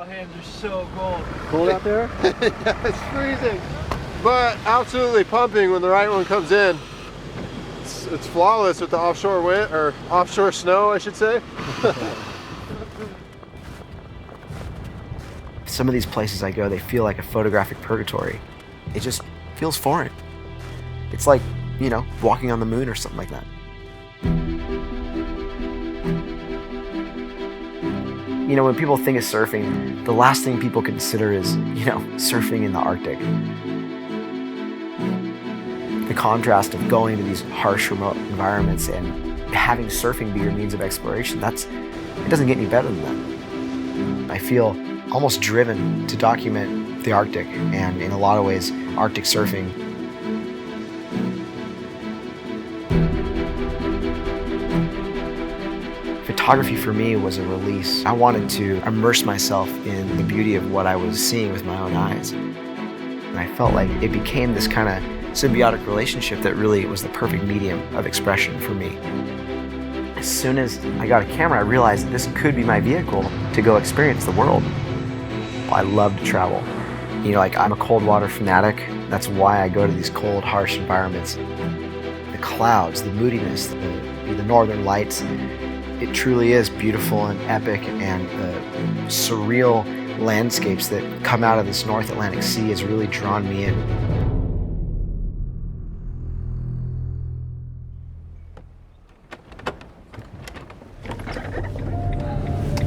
Oh, hands are so cold. Cold out there? Yeah, it's freezing, but absolutely pumping when the right one comes in. It's flawless with the offshore wind, or offshore snow, I should say. Some of these places I go, they feel like a photographic purgatory. It just feels foreign. It's like, you know, walking on the moon or something like that. You know, when people think of surfing, the last thing people consider is, you know, surfing in the Arctic. The contrast of going to these harsh, remote environments and having surfing be your means of exploration, it doesn't get any better than that. I feel almost driven to document the Arctic, and in a lot of ways, Arctic surfing. Photography for me was a release. I wanted to immerse myself in the beauty of what I was seeing with my own eyes. And I felt like it became this kind of symbiotic relationship that really was the perfect medium of expression for me. As soon as I got a camera, I realized that this could be my vehicle to go experience the world. I love to travel. You know, like, I'm a cold water fanatic. That's why I go to these cold, harsh environments. The clouds, the moodiness, the northern lights, it truly is beautiful and epic, and the surreal landscapes that come out of this North Atlantic Sea has really drawn me in.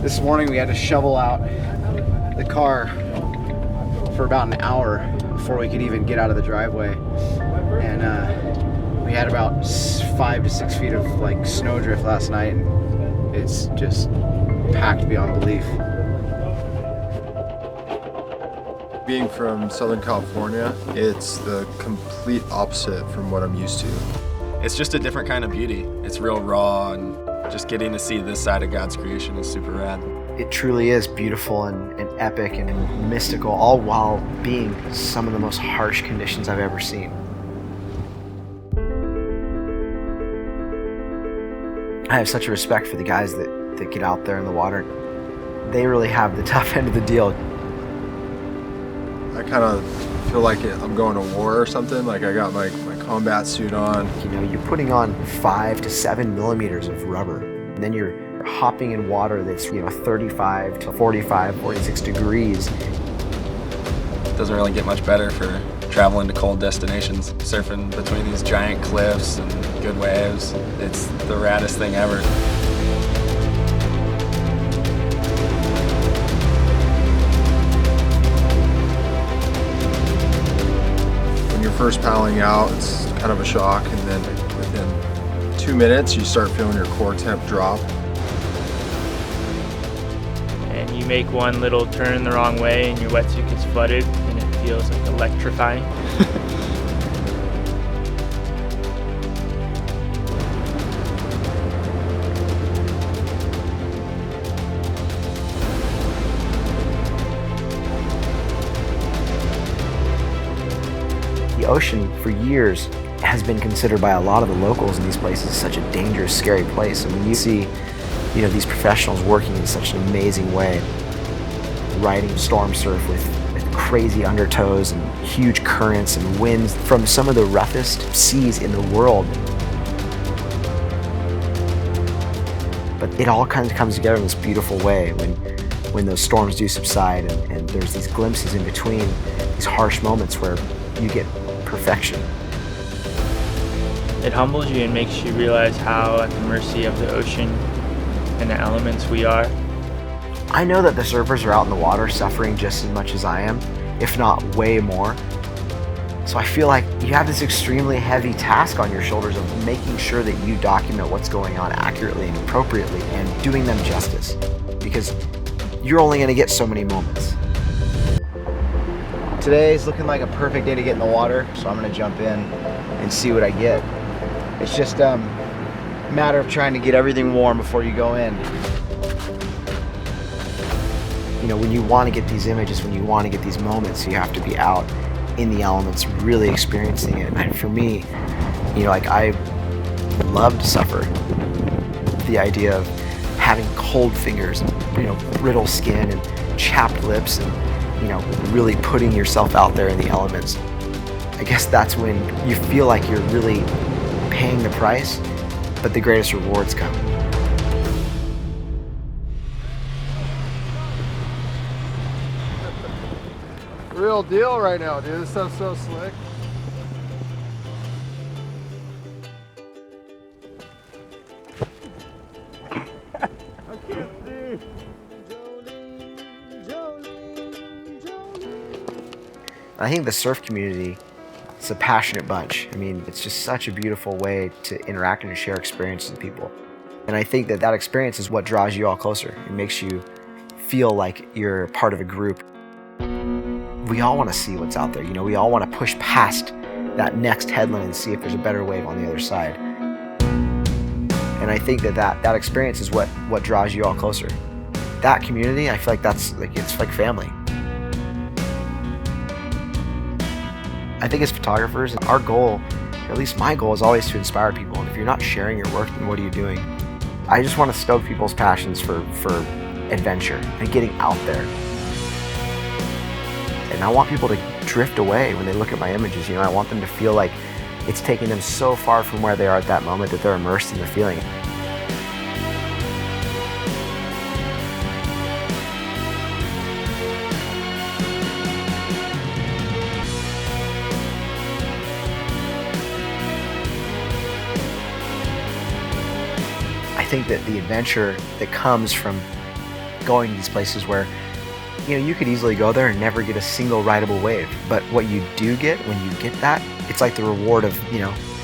This morning we had to shovel out the car for about an hour before we could even get out of the driveway, and we had about 5 to 6 feet of like snowdrift last night, and it's just packed beyond belief. Being from Southern California, it's the complete opposite from what I'm used to. It's just a different kind of beauty. It's real raw, and just getting to see this side of God's creation is super rad. It truly is beautiful and epic and mystical, all while being some of the most harsh conditions I've ever seen. I have such a respect for the guys that get out there in the water. They really have the tough end of the deal. I kind of feel like I'm going to war or something. Like, I got my combat suit on. You know, you're putting on 5 to 7 millimeters of rubber, and then you're hopping in water that's, you know, 35 to 45, 46 degrees. It doesn't really get much better for traveling to cold destinations. Surfing between these giant cliffs and good waves, it's the raddest thing ever. When you're first paddling out, it's kind of a shock, and then within 2 minutes, you start feeling your core temp drop. And you make one little turn the wrong way and your wetsuit gets flooded, and it feels like electrifying. The ocean, for years, has been considered by a lot of the locals in these places such a dangerous, scary place. And when you see, you know, these professionals working in such an amazing way, riding storm surf with crazy undertows and huge currents and winds from some of the roughest seas in the world. But it all kind of comes together in this beautiful way when those storms do subside, and there's these glimpses in between, these harsh moments where you get perfection. It humbles you and makes you realize how at the mercy of the ocean and the elements we are. I know that the surfers are out in the water suffering just as much as I am, if not way more. So I feel like you have this extremely heavy task on your shoulders of making sure that you document what's going on accurately and appropriately and doing them justice, because you're only going to get so many moments. Today's looking like a perfect day to get in the water, so I'm gonna jump in and see what I get. It's just a matter of trying to get everything warm before you go in. You know, when you want to get these images, when you want to get these moments, you have to be out in the elements, really experiencing it. And for me, you know, like, I love to suffer. The idea of having cold fingers brittle skin and chapped lips and, really putting yourself out there in the elements. I guess that's when you feel like you're really paying the price, but the greatest rewards come. Real deal right now, dude. This stuff's so slick. I can't see. I think the surf community is a passionate bunch. I mean, it's just such a beautiful way to interact and to share experiences with people. And I think that experience is what draws you all closer. It makes you feel like you're part of a group. We all want to see what's out there. We all want to push past that next headland and see if there's a better wave on the other side. And I think that experience is what draws you all closer. That community, I feel like it's like family. I think as photographers, our goal, at least my goal, is always to inspire people. And if you're not sharing your work, then what are you doing? I just want to stoke people's passions for adventure and getting out there. And I want people to drift away when they look at my images. I want them to feel like it's taking them so far from where they are at that moment that they're immersed in the feeling. I think that the adventure that comes from going to these places where you could easily go there and never get a single rideable wave. But what you do get when you get that, it's like the reward of,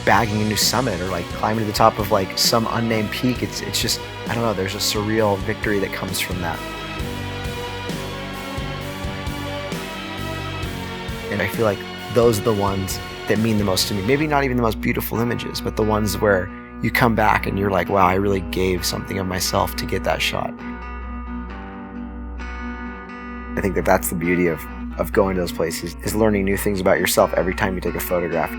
bagging a new summit or like climbing to the top of like some unnamed peak. It's just, I don't know, there's a surreal victory that comes from that. And I feel like those are the ones that mean the most to me. Maybe not even the most beautiful images, but the ones where you come back and you're like, wow, I really gave something of myself to get that shot. I think that's the beauty of going to those places, is learning new things about yourself every time you take a photograph.